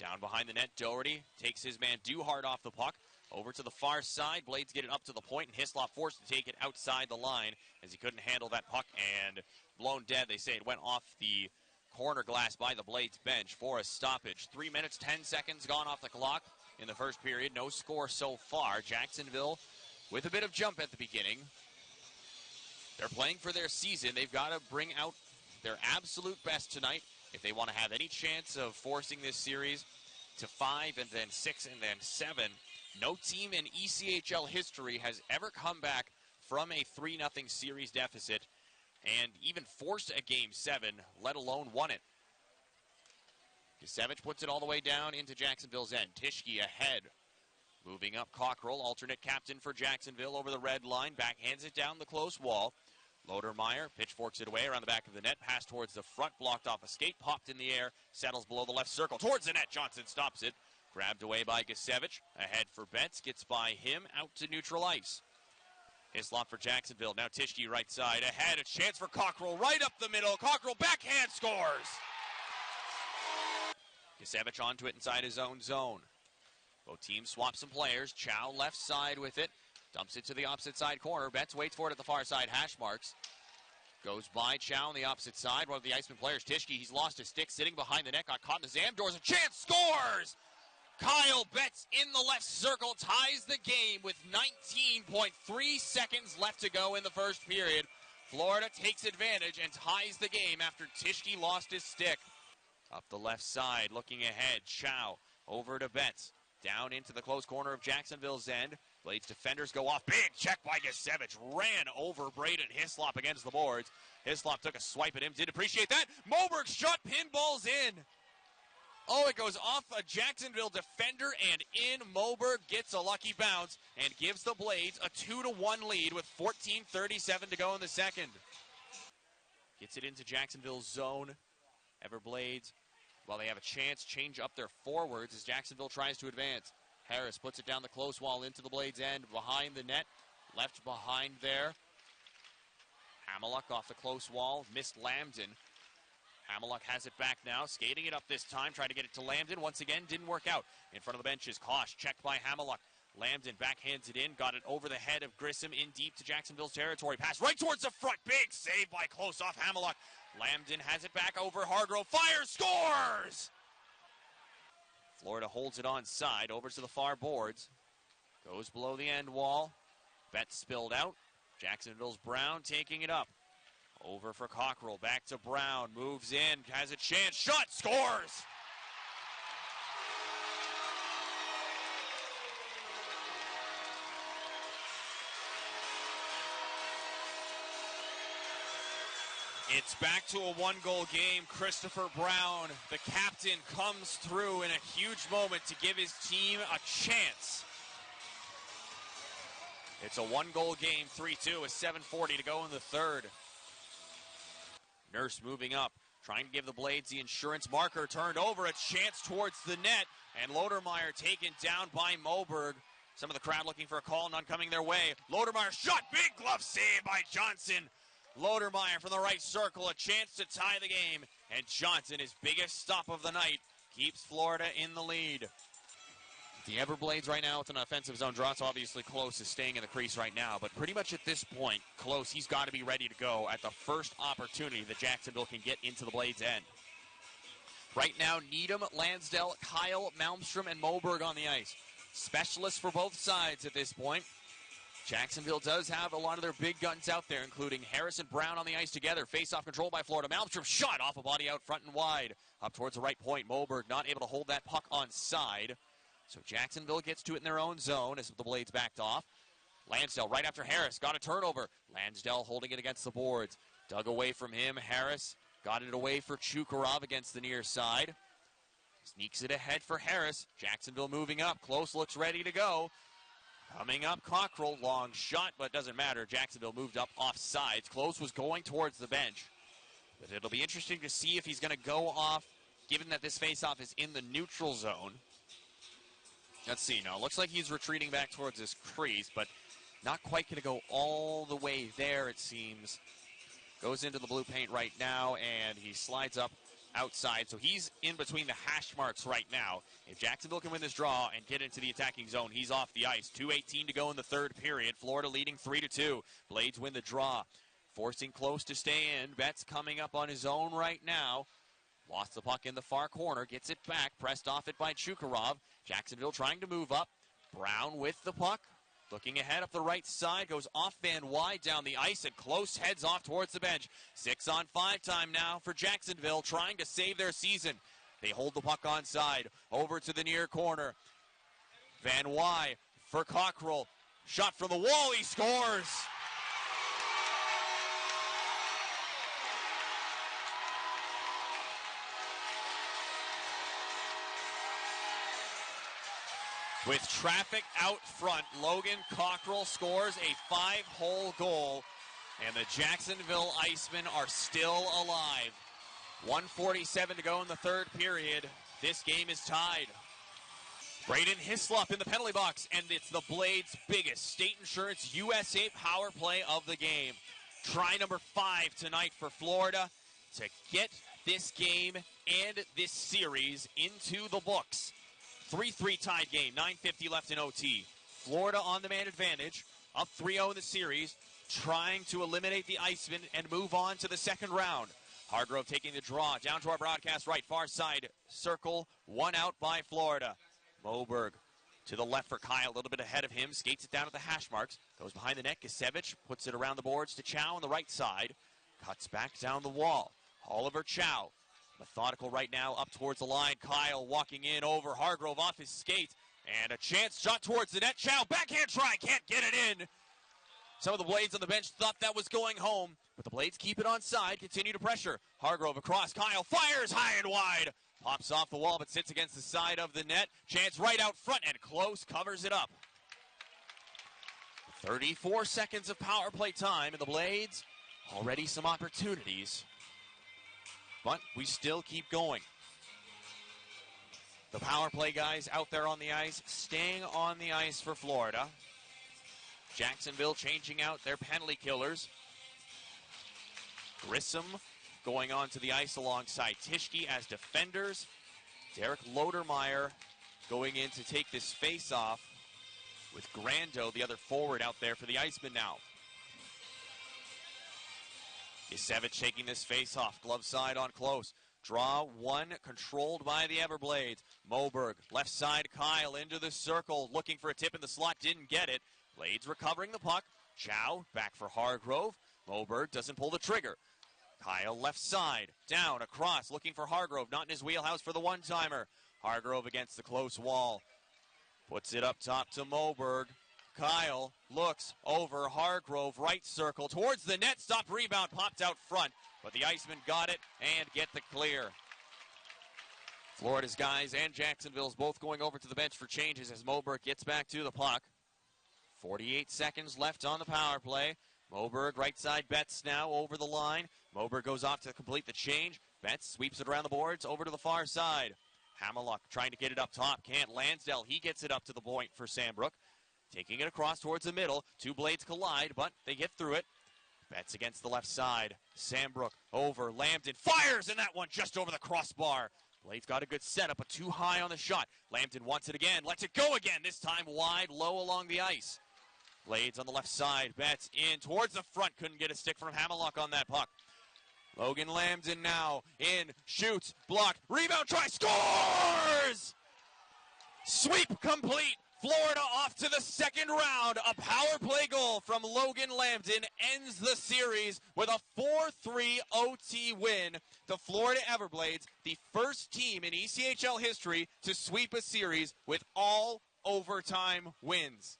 Down behind the net, Doherty takes his man Duhart off the puck. Over to the far side, Blades get it up to the point, and Hislop forced to take it outside the line as he couldn't handle that puck and blown dead. They say it went off the corner glass by the Blades bench for a stoppage. 3 minutes, 10 seconds gone off the clock in the first period. No score so far. Jacksonville with a bit of jump at the beginning. They're playing for their season. They've got to bring out their absolute best tonight if they want to have any chance of forcing this series to 5 and then 6 and then 7. No team in ECHL history has ever come back from a 3-0 series deficit and even forced a Game 7, let alone won it. Gisevich puts it all the way down into Jacksonville's end. Tischke ahead. Moving up, Cockrell, alternate captain for Jacksonville over the red line. Backhands it down the close wall. Lodermeyer pitchforks it away around the back of the net. Pass towards the front, blocked off a skate, popped in the air, settles below the left circle. Towards the net, Johnson stops it. Grabbed away by Gisevich. Ahead for Betts, gets by him, out to neutral ice. Hislop for Jacksonville. Now Tischke right side. Ahead, a chance for Cockrell right up the middle. Cockrell backhand scores. Gisevich onto it inside his own zone. Both teams swap some players. Chow left side with it. Dumps it to the opposite side corner. Betts waits for it at the far side. Hash marks. Goes by Chow on the opposite side. One of the Iceman players, Tischke, he's lost his stick sitting behind the net. Got caught in the Zam doors. A chance, scores! Kyle Betts in the left circle ties the game with 19.3 seconds left to go in the first period. Florida takes advantage and ties the game after Tischke lost his stick. Up the left side, looking ahead, Chow over to Betts. Down into the close corner of Jacksonville's end. Blades defenders go off. Big check by Gisevich. Ran over Braden Hislop against the boards. Hislop took a swipe at him. Did appreciate that. Moberg shot, pinballs in. Oh, it goes off a Jacksonville defender and in. Moberg gets a lucky bounce and gives the Blades a 2-1 lead with 14:37 to go in the second. Gets it into Jacksonville's zone. Everblades, while they have a chance, change up their forwards as Jacksonville tries to advance. Harris puts it down the close wall into the Blades' end, behind the net, left behind there. Hamiluk off the close wall, missed Lambden. Hamiluk has it back now, skating it up this time, trying to get it to Lambden. Once again, didn't work out. In front of the benches, Kosh checked by Hamiluk. Lambden backhands it in, got it over the head of Grissom in deep to Jacksonville's territory. Pass right towards the front, big save by close off Hamiluk. Lambden has it back over Hargrove, fires, scores! Florida holds it on side, over to the far boards. Goes below the end wall. Betts spilled out. Jacksonville's Brown taking it up. Over for Cockrell, back to Brown, moves in, has a chance, shot, scores! It's back to a one-goal game. Christopher Brown, the captain, comes through in a huge moment to give his team a chance. It's a one-goal game, 3-2, with 7:40 to go in the third. Nurse moving up, trying to give the Blades the insurance marker, turned over, a chance towards the net, and Lodermeyer taken down by Moberg. Some of the crowd looking for a call, none coming their way. Lodermeyer shot, big glove save by Johnson. Lodermeyer from the right circle, a chance to tie the game, and Johnson, his biggest stop of the night, keeps Florida in the lead. The Everblades right now with an offensive zone draw, so obviously Close is staying in the crease right now, but pretty much at this point, Close, he's got to be ready to go at the first opportunity that Jacksonville can get into the Blades' end. Right now, Needham, Lansdale, Kyle, Malmstrom, and Moberg on the ice. Specialists for both sides at this point. Jacksonville does have a lot of their big guns out there, including Harris and Brown on the ice together. Face-off control by Florida. Malmstrom shot off a body out front and wide. Up towards the right point. Moberg not able to hold that puck on side. So Jacksonville gets to it in their own zone as the Blades backed off. Lansdale right after Harris. Got a turnover. Lansdale holding it against the boards. Dug away from him. Harris got it away for Chukarov against the near side. Sneaks it ahead for Harris. Jacksonville moving up. Close looks ready to go. Coming up, Cockrell, long shot, but doesn't matter. Jacksonville moved up off sides. Close was going towards the bench. But it'll be interesting to see if he's going to go off, given that this faceoff is in the neutral zone. Let's see now. Looks like he's retreating back towards his crease, but not quite going to go all the way there, it seems. Goes into the blue paint right now, and he slides up outside, so he's in between the hash marks right now. If Jacksonville can win this draw and get into the attacking zone, he's off the ice. 2:18 to go in the third period. Florida leading 3-2. Blades win the draw. Forcing close to stay in. Betts coming up on his own right now. Lost the puck in the far corner. Gets it back. Pressed off it by Chukarov. Jacksonville trying to move up. Brown with the puck. Looking ahead up the right side, goes off Van Wide down the ice, and close heads off towards the bench. 6-on-5 time now for Jacksonville, trying to save their season. They hold the puck onside, over to the near corner. Van Wide for Cockrell. Shot from the wall, he scores! With traffic out front, Logan Cockrell scores a 5-hole goal, and the Jacksonville Icemen are still alive. 1:47 to go in the third period. This game is tied. Braden Hislop in the penalty box, and it's the Blades' biggest State Insurance USA power play of the game. Try number 5 tonight for Florida to get this game and this series into the books. 3-3 tied game, 9:50 left in OT. Florida on the man advantage, up 3-0 in the series, trying to eliminate the Icemen and move on to the second round. Hargrove taking the draw, down to our broadcast right, far side circle, one out by Florida. Moberg to the left for Kyle, a little bit ahead of him, skates it down at the hash marks, goes behind the net, Gisevich puts it around the boards to Chow on the right side, cuts back down the wall. Oliver Chow. Methodical right now up towards the line. Kyle walking in over Hargrove off his skate. And a chance shot towards the net. Chow, backhand try, can't get it in. Some of the Blades on the bench thought that was going home, but the Blades keep it on side, continue to pressure. Hargrove across, Kyle fires high and wide. Pops off the wall but sits against the side of the net. Chance right out front, and Close covers it up. 34 seconds of power play time, and the Blades already some opportunities. But we still keep going. The power play guys out there on the ice, staying on the ice for Florida. Jacksonville changing out their penalty killers. Grissom going onto the ice alongside Tischke as defenders. Derek Lodermeyer going in to take this face-off with Grando, the other forward out there for the Icemen now. Gisevich taking this face-off, glove side on Close. Draw one controlled by the Everblades. Moberg, left side, Kyle into the circle, looking for a tip in the slot, didn't get it. Blades recovering the puck. Chow back for Hargrove. Moberg doesn't pull the trigger. Kyle left side, down, across, looking for Hargrove, not in his wheelhouse for the one-timer. Hargrove against the close wall. Puts it up top to Moberg. Kyle looks over Hargrove, right circle, towards the net, stopped rebound, popped out front, but the Icemen got it and get the clear. Florida's guys and Jacksonville's both going over to the bench for changes as Moberg gets back to the puck. 48 seconds left on the power play. Moberg, right side, Betts now over the line. Moberg goes off to complete the change. Betts sweeps it around the boards, over to the far side. Hammerlock trying to get it up top, can't. Lansdale, he gets it up to the point for Sandbrook. Taking it across towards the middle. Two Blades collide, but they get through it. Betts against the left side. Sandbrook over. Lambton fires, and that one just over the crossbar. Blades got a good setup, but too high on the shot. Lambton wants it again. Lets it go again. This time wide, low along the ice. Blades on the left side. Betts in towards the front. Couldn't get a stick from Hammerlock on that puck. Logan Lambton now in. Shoots. Blocked. Rebound try. Scores! Sweep complete. Florida off to the second round. A power play goal from Logan Lambton ends the series with a 4-3 OT win. The Florida Everblades, the first team in ECHL history to sweep a series with all overtime wins.